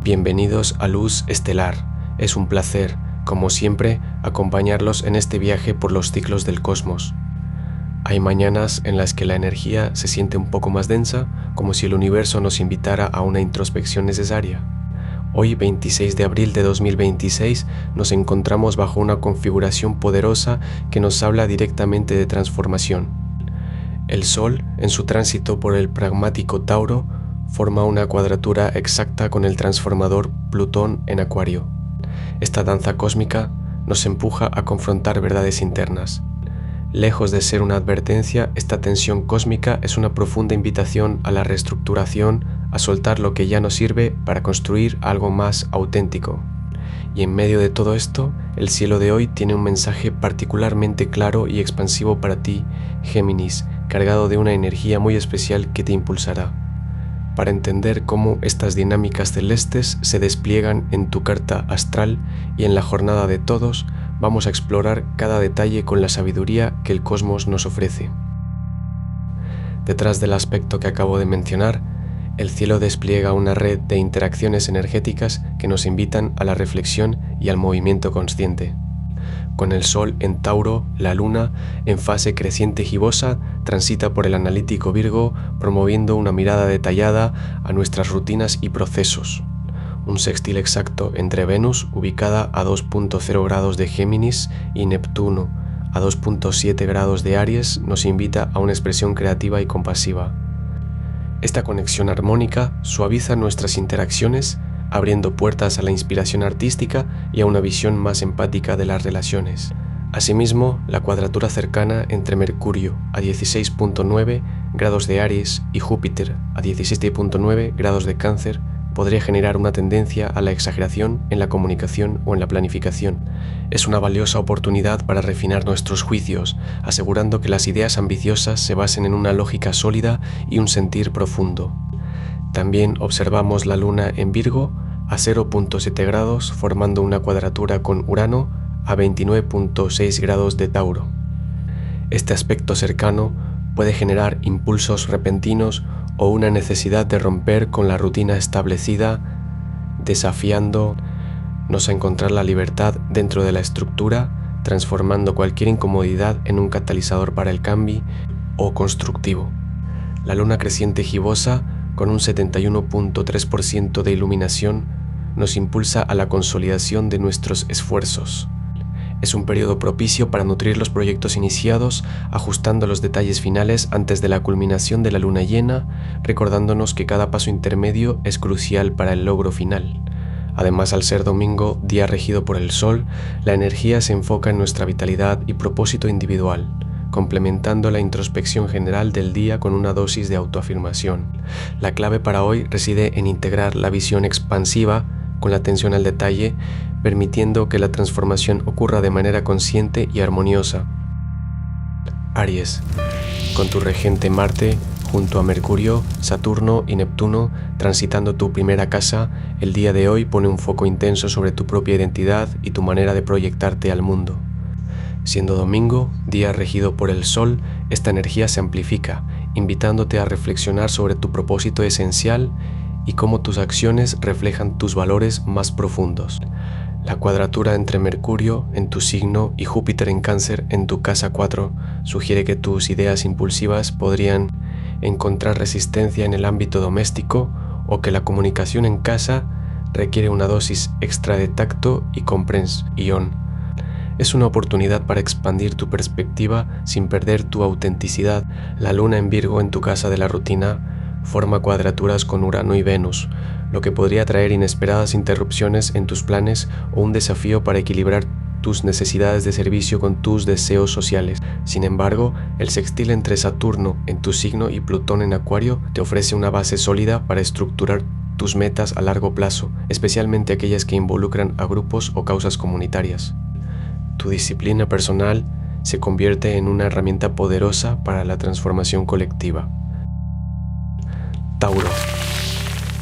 Bienvenidos a Luz Estelar. Es un placer, como siempre, acompañarlos en este viaje por los ciclos del cosmos. Hay mañanas en las que la energía se siente un poco más densa, como si el universo nos invitara a una introspección necesaria. Hoy, 26 de abril de 2026, nos encontramos bajo una configuración poderosa que nos habla directamente de transformación. El Sol, en su tránsito por el pragmático Tauro, forma una cuadratura exacta con el transformador Plutón en Acuario. Esta danza cósmica nos empuja a confrontar verdades internas. Lejos de ser una advertencia, esta tensión cósmica es una profunda invitación a la reestructuración, a soltar lo que ya no sirve para construir algo más auténtico. Y en medio de todo esto, el cielo de hoy tiene un mensaje particularmente claro y expansivo para ti, Géminis, cargado de una energía muy especial que te impulsará. Para entender cómo estas dinámicas celestes se despliegan en tu carta astral y en la jornada de todos, vamos a explorar cada detalle con la sabiduría que el cosmos nos ofrece. Detrás del aspecto que acabo de mencionar, el cielo despliega una red de interacciones energéticas que nos invitan a la reflexión y al movimiento consciente. Con el Sol en Tauro, la Luna, en fase creciente gibosa, transita por el analítico Virgo, promoviendo una mirada detallada a nuestras rutinas y procesos. Un sextil exacto entre Venus, ubicada a 2.0 grados de Géminis, y Neptuno, a 2.7 grados de Aries, nos invita a una expresión creativa y compasiva. Esta conexión armónica suaviza nuestras interacciones, abriendo puertas a la inspiración artística y a una visión más empática de las relaciones. Asimismo, la cuadratura cercana entre Mercurio a 16.9 grados de Aries y Júpiter a 17.9 grados de Cáncer podría generar una tendencia a la exageración en la comunicación o en la planificación. Es una valiosa oportunidad para refinar nuestros juicios, asegurando que las ideas ambiciosas se basen en una lógica sólida y un sentir profundo. También observamos la Luna en Virgo a 0.7 grados, formando una cuadratura con Urano a 29.6 grados de Tauro. Este aspecto cercano puede generar impulsos repentinos o una necesidad de romper con la rutina establecida, desafiándonos a encontrar la libertad dentro de la estructura, transformando cualquier incomodidad en un catalizador para el cambio o constructivo. La Luna creciente gibosa, con un 71.3% de iluminación, nos impulsa a la consolidación de nuestros esfuerzos. Es un periodo propicio para nutrir los proyectos iniciados, ajustando los detalles finales antes de la culminación de la luna llena, recordándonos que cada paso intermedio es crucial para el logro final. Además, al ser domingo, día regido por el Sol, la energía se enfoca en nuestra vitalidad y propósito individual, complementando la introspección general del día con una dosis de autoafirmación. La clave para hoy reside en integrar la visión expansiva con la atención al detalle, permitiendo que la transformación ocurra de manera consciente y armoniosa. Aries, con tu regente Marte, junto a Mercurio, Saturno y Neptuno, transitando tu primera casa, el día de hoy pone un foco intenso sobre tu propia identidad y tu manera de proyectarte al mundo. Siendo domingo, día regido por el Sol, esta energía se amplifica, invitándote a reflexionar sobre tu propósito esencial y cómo tus acciones reflejan tus valores más profundos. La cuadratura entre Mercurio en tu signo y Júpiter en Cáncer en tu casa 4 sugiere que tus ideas impulsivas podrían encontrar resistencia en el ámbito doméstico o que la comunicación en casa requiere una dosis extra de tacto y comprensión. Es una oportunidad para expandir tu perspectiva sin perder tu autenticidad. La Luna en Virgo en tu casa de la rutina forma cuadraturas con Urano y Venus, lo que podría traer inesperadas interrupciones en tus planes o un desafío para equilibrar tus necesidades de servicio con tus deseos sociales. Sin embargo, el sextil entre Saturno en tu signo y Plutón en Acuario te ofrece una base sólida para estructurar tus metas a largo plazo, especialmente aquellas que involucran a grupos o causas comunitarias. Tu disciplina personal se convierte en una herramienta poderosa para la transformación colectiva. Tauro.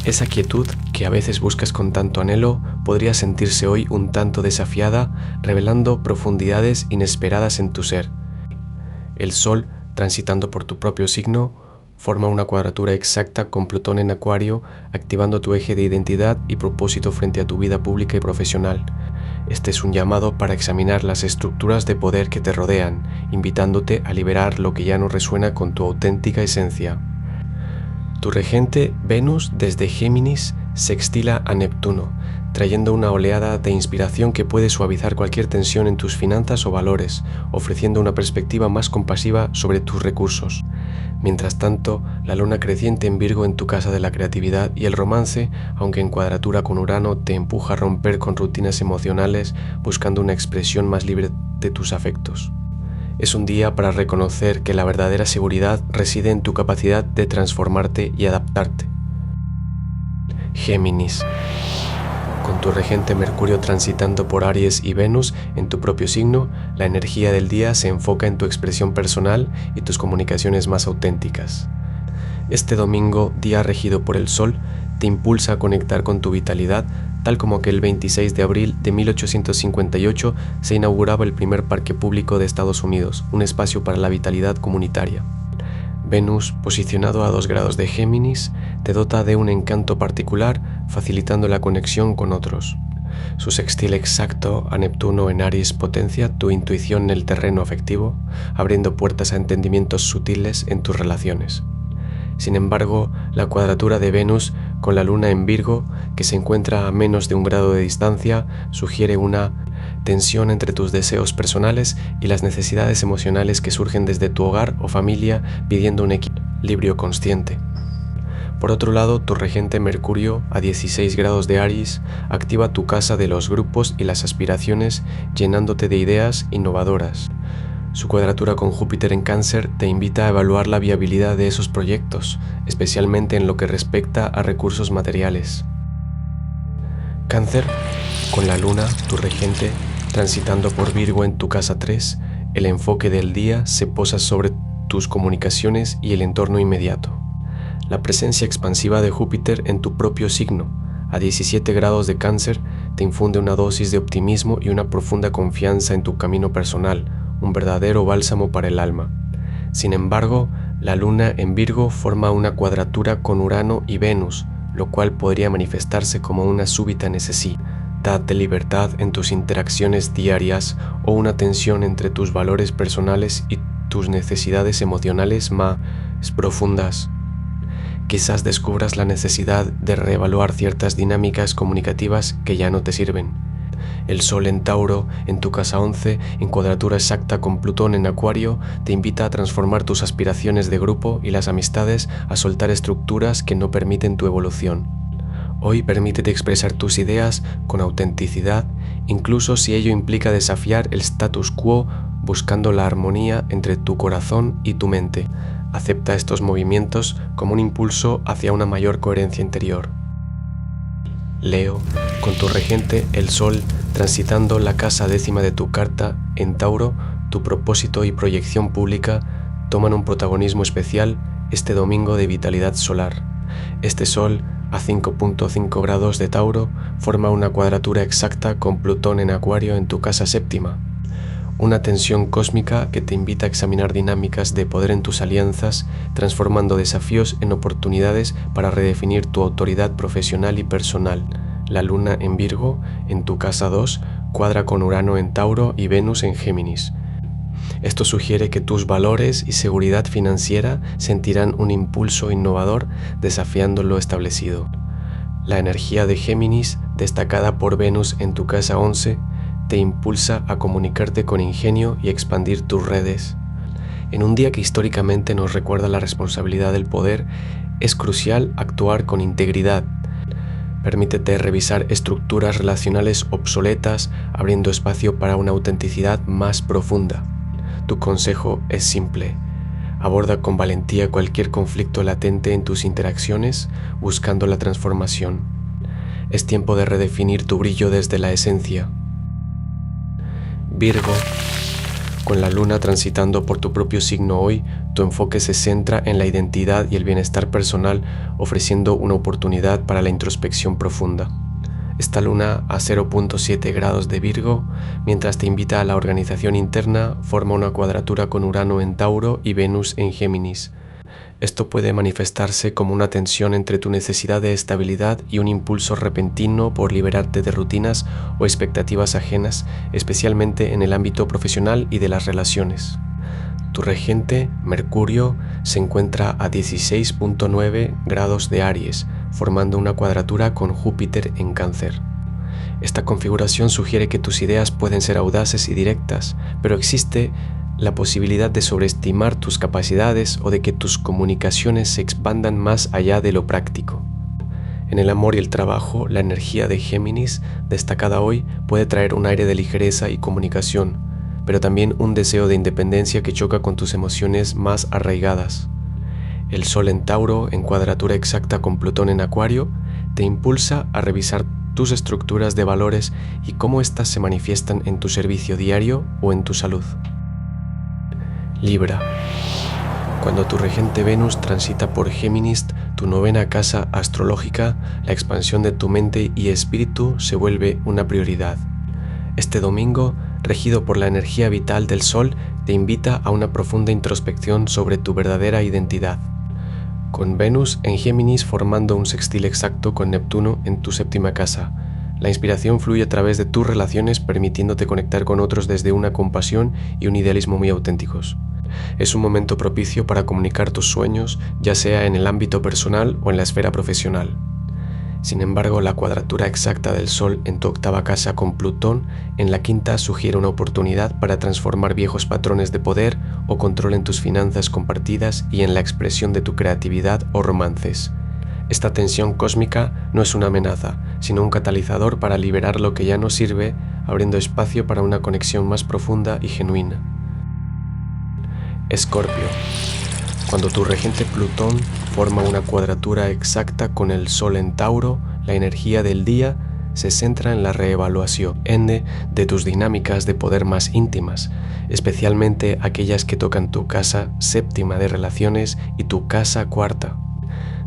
Esa quietud que a veces buscas con tanto anhelo podría sentirse hoy un tanto desafiada, revelando profundidades inesperadas en tu ser. El Sol, transitando por tu propio signo, forma una cuadratura exacta con Plutón en Acuario, activando tu eje de identidad y propósito frente a tu vida pública y profesional. Este es un llamado para examinar las estructuras de poder que te rodean, invitándote a liberar lo que ya no resuena con tu auténtica esencia. Tu regente Venus desde Géminis sextila a Neptuno, trayendo una oleada de inspiración que puede suavizar cualquier tensión en tus finanzas o valores, ofreciendo una perspectiva más compasiva sobre tus recursos. Mientras tanto, la luna creciente en Virgo en tu casa de la creatividad y el romance, aunque en cuadratura con Urano, te empuja a romper con rutinas emocionales buscando una expresión más libre de tus afectos. Es un día para reconocer que la verdadera seguridad reside en tu capacidad de transformarte y adaptarte. Géminis. Con tu regente Mercurio transitando por Aries y Venus en tu propio signo, la energía del día se enfoca en tu expresión personal y tus comunicaciones más auténticas. Este domingo, día regido por el Sol, te impulsa a conectar con tu vitalidad, tal como que el 26 de abril de 1858 se inauguraba el primer parque público de Estados Unidos, un espacio para la vitalidad comunitaria. Venus, posicionado a 2 grados de Géminis, te dota de un encanto particular, facilitando la conexión con otros. Su sextil exacto a Neptuno en Aries potencia tu intuición en el terreno afectivo, abriendo puertas a entendimientos sutiles en tus relaciones. Sin embargo, la cuadratura de Venus con la luna en Virgo, que se encuentra a menos de 1 grado de distancia, sugiere una tensión entre tus deseos personales y las necesidades emocionales que surgen desde tu hogar o familia, pidiendo un equilibrio consciente. Por otro lado, tu regente Mercurio, a 16 grados de Aries, activa tu casa de los grupos y las aspiraciones, llenándote de ideas innovadoras. Su cuadratura con Júpiter en Cáncer te invita a evaluar la viabilidad de esos proyectos, especialmente en lo que respecta a recursos materiales. Cáncer, con la luna, tu regente, transitando por Virgo en tu casa 3, el enfoque del día se posa sobre tus comunicaciones y el entorno inmediato. La presencia expansiva de Júpiter en tu propio signo, a 17 grados de Cáncer, te infunde una dosis de optimismo y una profunda confianza en tu camino personal, un verdadero bálsamo para el alma. Sin embargo, la luna en Virgo forma una cuadratura con Urano y Venus, lo cual podría manifestarse como una súbita necesidad de libertad en tus interacciones diarias o una tensión entre tus valores personales y tus necesidades emocionales más profundas. Quizás descubras la necesidad de reevaluar ciertas dinámicas comunicativas que ya no te sirven. El Sol en Tauro, en tu casa 11, en cuadratura exacta con Plutón en Acuario, te invita a transformar tus aspiraciones de grupo y las amistades, a soltar estructuras que no permiten tu evolución. Hoy permítete expresar tus ideas con autenticidad, incluso si ello implica desafiar el status quo, buscando la armonía entre tu corazón y tu mente. Acepta estos movimientos como un impulso hacia una mayor coherencia interior. Leo, con tu regente el Sol transitando la casa 10ª de tu carta en Tauro, tu propósito y proyección pública toman un protagonismo especial este domingo de vitalidad solar. Este Sol, a 5.5 grados de Tauro, forma una cuadratura exacta con Plutón en Acuario en tu casa 7ª. Una tensión cósmica que te invita a examinar dinámicas de poder en tus alianzas, transformando desafíos en oportunidades para redefinir tu autoridad profesional y personal. La luna en Virgo, en tu casa 2, cuadra con Urano en Tauro y Venus en Géminis. Esto sugiere que tus valores y seguridad financiera sentirán un impulso innovador desafiando lo establecido. La energía de Géminis, destacada por Venus en tu casa 11, te impulsa a comunicarte con ingenio y expandir tus redes. En un día que históricamente nos recuerda la responsabilidad del poder, es crucial actuar con integridad. Permítete revisar estructuras relacionales obsoletas, abriendo espacio para una autenticidad más profunda. Tu consejo es simple. Aborda con valentía cualquier conflicto latente en tus interacciones, buscando la transformación. Es tiempo de redefinir tu brillo desde la esencia. Virgo, con la luna transitando por tu propio signo hoy, tu enfoque se centra en la identidad y el bienestar personal, ofreciendo una oportunidad para la introspección profunda. Esta luna a 0.7 grados de Virgo, mientras te invita a la organización interna, forma una cuadratura con Urano en Tauro y Venus en Géminis. Esto puede manifestarse como una tensión entre tu necesidad de estabilidad y un impulso repentino por liberarte de rutinas o expectativas ajenas, especialmente en el ámbito profesional y de las relaciones. Tu regente, Mercurio, se encuentra a 16.9 grados de Aries, formando una cuadratura con Júpiter en Cáncer. Esta configuración sugiere que tus ideas pueden ser audaces y directas, pero existe la posibilidad de sobreestimar tus capacidades o de que tus comunicaciones se expandan más allá de lo práctico. En el amor y el trabajo, la energía de Géminis, destacada hoy, puede traer un aire de ligereza y comunicación, pero también un deseo de independencia que choca con tus emociones más arraigadas. El Sol en Tauro, en cuadratura exacta con Plutón en Acuario, te impulsa a revisar tus estructuras de valores y cómo éstas se manifiestan en tu servicio diario o en tu salud. Libra. Cuando tu regente Venus transita por Géminis, tu novena casa astrológica, la expansión de tu mente y espíritu se vuelve una prioridad. Este domingo, regido por la energía vital del Sol, te invita a una profunda introspección sobre tu verdadera identidad. Con Venus en Géminis formando un sextil exacto con Neptuno en tu séptima casa, la inspiración fluye a través de tus relaciones, permitiéndote conectar con otros desde una compasión y un idealismo muy auténticos. Es un momento propicio para comunicar tus sueños, ya sea en el ámbito personal o en la esfera profesional. Sin embargo, la cuadratura exacta del Sol en tu octava casa con Plutón en la quinta sugiere una oportunidad para transformar viejos patrones de poder o control en tus finanzas compartidas y en la expresión de tu creatividad o romances. Esta tensión cósmica no es una amenaza, sino un catalizador para liberar lo que ya no sirve, abriendo espacio para una conexión más profunda y genuina. Escorpio. Cuando tu regente Plutón forma una cuadratura exacta con el Sol en Tauro, la energía del día se centra en la reevaluación de tus dinámicas de poder más íntimas, especialmente aquellas que tocan tu casa séptima de relaciones y tu casa cuarta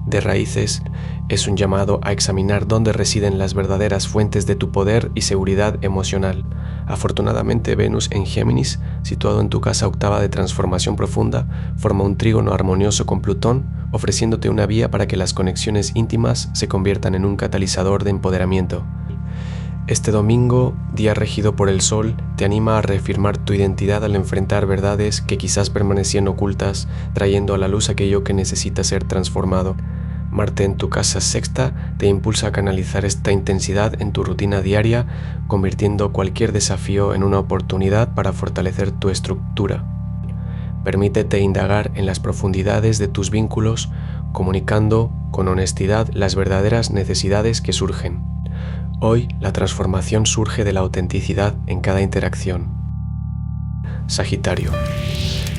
de raíces. Es un llamado a examinar dónde residen las verdaderas fuentes de tu poder y seguridad emocional. Afortunadamente, Venus en Géminis, situado en tu casa octava de transformación profunda, forma un trígono armonioso con Plutón, ofreciéndote una vía para que las conexiones íntimas se conviertan en un catalizador de empoderamiento. Este domingo, día regido por el Sol, te anima a reafirmar tu identidad al enfrentar verdades que quizás permanecían ocultas, trayendo a la luz aquello que necesita ser transformado. Marte en tu casa sexta te impulsa a canalizar esta intensidad en tu rutina diaria, convirtiendo cualquier desafío en una oportunidad para fortalecer tu estructura. Permítete indagar en las profundidades de tus vínculos, comunicando con honestidad las verdaderas necesidades que surgen. Hoy, la transformación surge de la autenticidad en cada interacción. Sagitario.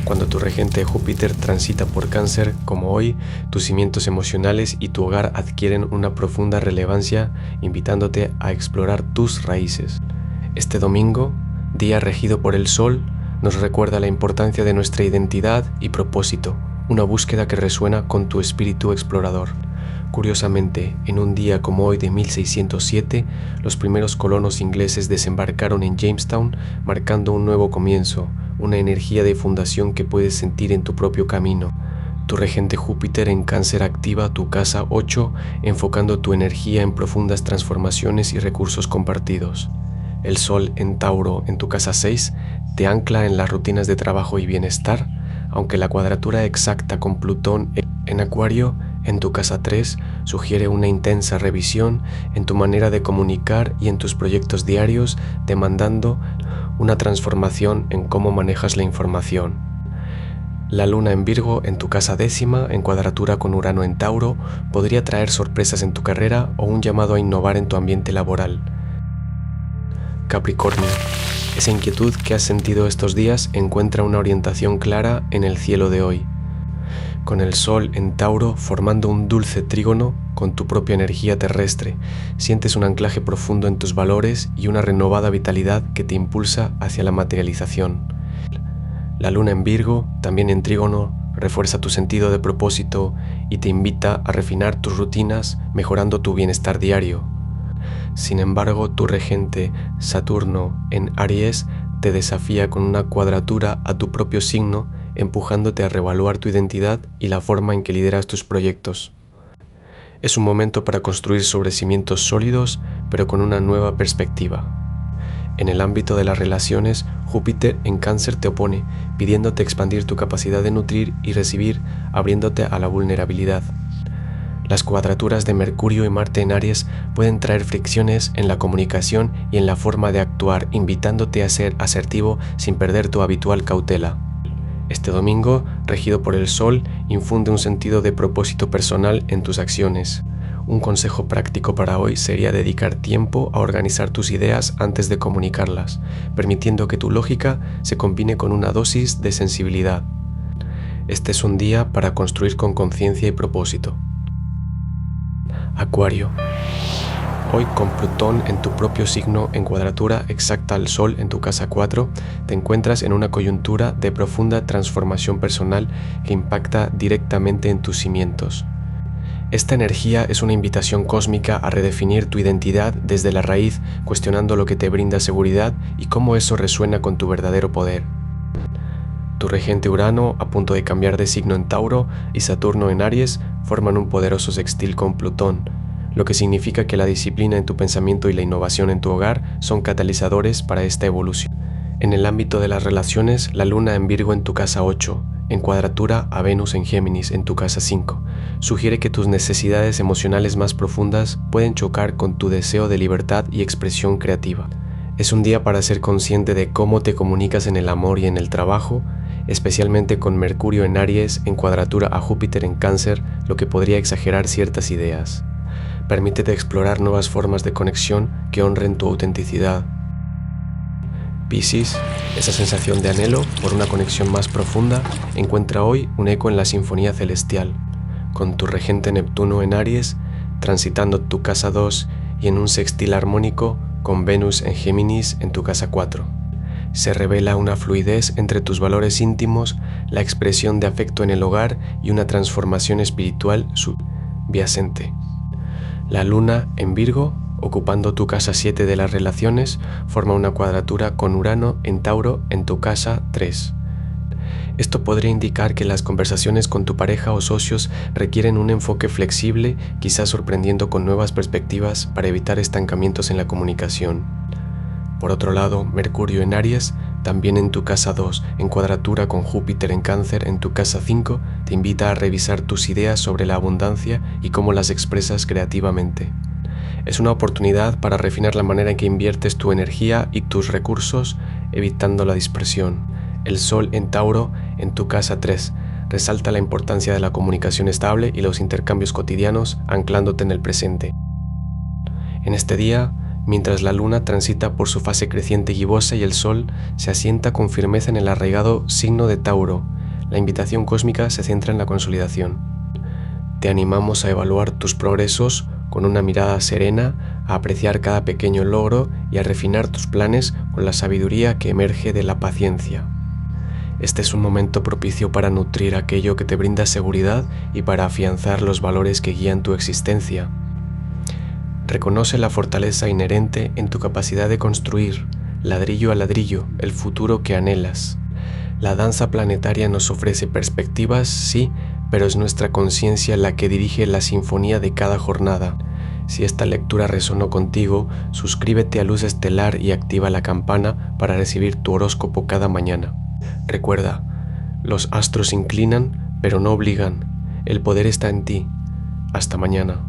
Cuando tu regente Júpiter transita por Cáncer, como hoy, tus cimientos emocionales y tu hogar adquieren una profunda relevancia, invitándote a explorar tus raíces. Este domingo, día regido por el Sol, nos recuerda la importancia de nuestra identidad y propósito, una búsqueda que resuena con tu espíritu explorador. Curiosamente, en un día como hoy de 1607, los primeros colonos ingleses desembarcaron en Jamestown, marcando un nuevo comienzo, una energía de fundación que puedes sentir en tu propio camino. Tu regente Júpiter en Cáncer activa tu casa 8, enfocando tu energía en profundas transformaciones y recursos compartidos. El Sol en Tauro en tu casa 6 te ancla en las rutinas de trabajo y bienestar, aunque la cuadratura exacta con Plutón en Acuario en tu casa 3 sugiere una intensa revisión en tu manera de comunicar y en tus proyectos diarios, demandando una transformación en cómo manejas la información. La Luna en Virgo en tu casa 10ª, en cuadratura con Urano en Tauro, podría traer sorpresas en tu carrera o un llamado a innovar en tu ambiente laboral. Capricornio. Esa inquietud que has sentido estos días encuentra una orientación clara en el cielo de hoy. Con el Sol en Tauro formando un dulce trígono con tu propia energía terrestre, sientes un anclaje profundo en tus valores y una renovada vitalidad que te impulsa hacia la materialización. La Luna en Virgo, también en trígono, refuerza tu sentido de propósito y te invita a refinar tus rutinas, mejorando tu bienestar diario. Sin embargo, tu regente Saturno en Aries te desafía con una cuadratura a tu propio signo empujándote a reevaluar tu identidad y la forma en que lideras tus proyectos. Es un momento para construir sobre cimientos sólidos, pero con una nueva perspectiva. En el ámbito de las relaciones, Júpiter en Cáncer te opone, pidiéndote expandir tu capacidad de nutrir y recibir, abriéndote a la vulnerabilidad. Las cuadraturas de Mercurio y Marte en Aries pueden traer fricciones en la comunicación y en la forma de actuar, invitándote a ser asertivo sin perder tu habitual cautela. Este domingo, regido por el Sol, infunde un sentido de propósito personal en tus acciones. Un consejo práctico para hoy sería dedicar tiempo a organizar tus ideas antes de comunicarlas, permitiendo que tu lógica se combine con una dosis de sensibilidad. Este es un día para construir con conciencia y propósito. Acuario. Hoy, con Plutón en tu propio signo en cuadratura exacta al Sol en tu casa 4, te encuentras en una coyuntura de profunda transformación personal que impacta directamente en tus cimientos. Esta energía es una invitación cósmica a redefinir tu identidad desde la raíz, cuestionando lo que te brinda seguridad y cómo eso resuena con tu verdadero poder. Tu regente Urano, a punto de cambiar de signo en Tauro, y Saturno en Aries forman un poderoso sextil con Plutón, lo que significa que la disciplina en tu pensamiento y la innovación en tu hogar son catalizadores para esta evolución. En el ámbito de las relaciones, la Luna en Virgo en tu casa 8, en cuadratura a Venus en Géminis en tu casa 5, sugiere que tus necesidades emocionales más profundas pueden chocar con tu deseo de libertad y expresión creativa. Es un día para ser consciente de cómo te comunicas en el amor y en el trabajo, especialmente con Mercurio en Aries en cuadratura a Júpiter en Cáncer, lo que podría exagerar ciertas ideas. Permítete explorar nuevas formas de conexión que honren tu autenticidad. Piscis, esa sensación de anhelo por una conexión más profunda encuentra hoy un eco en la sinfonía celestial, con tu regente Neptuno en Aries, transitando tu casa 2 y en un sextil armónico con Venus en Géminis en tu casa 4. Se revela una fluidez entre tus valores íntimos, la expresión de afecto en el hogar y una transformación espiritual subyacente. La Luna en Virgo, ocupando tu casa 7 de las relaciones, forma una cuadratura con Urano en Tauro en tu casa 3. Esto podría indicar que las conversaciones con tu pareja o socios requieren un enfoque flexible, quizás sorprendiendo con nuevas perspectivas para evitar estancamientos en la comunicación. Por otro lado, Mercurio en Aries, también en tu casa 2, en cuadratura con Júpiter en Cáncer en tu casa 5, te invita a revisar tus ideas sobre la abundancia y cómo las expresas creativamente. Es una oportunidad para refinar la manera en que inviertes tu energía y tus recursos, evitando la dispersión. El Sol en Tauro, en tu casa 3, resalta la importancia de la comunicación estable y los intercambios cotidianos, anclándote en el presente. En este día, mientras la Luna transita por su fase creciente gibosa y el Sol se asienta con firmeza en el arraigado signo de Tauro, la invitación cósmica se centra en la consolidación. Te animamos a evaluar tus progresos con una mirada serena, a apreciar cada pequeño logro y a refinar tus planes con la sabiduría que emerge de la paciencia. Este es un momento propicio para nutrir aquello que te brinda seguridad y para afianzar los valores que guían tu existencia. Reconoce la fortaleza inherente en tu capacidad de construir, ladrillo a ladrillo, el futuro que anhelas. La danza planetaria nos ofrece perspectivas, sí, pero es nuestra conciencia la que dirige la sinfonía de cada jornada. Si esta lectura resonó contigo, suscríbete a Luz Estelar y activa la campana para recibir tu horóscopo cada mañana. Recuerda, los astros inclinan, pero no obligan. El poder está en ti. Hasta mañana.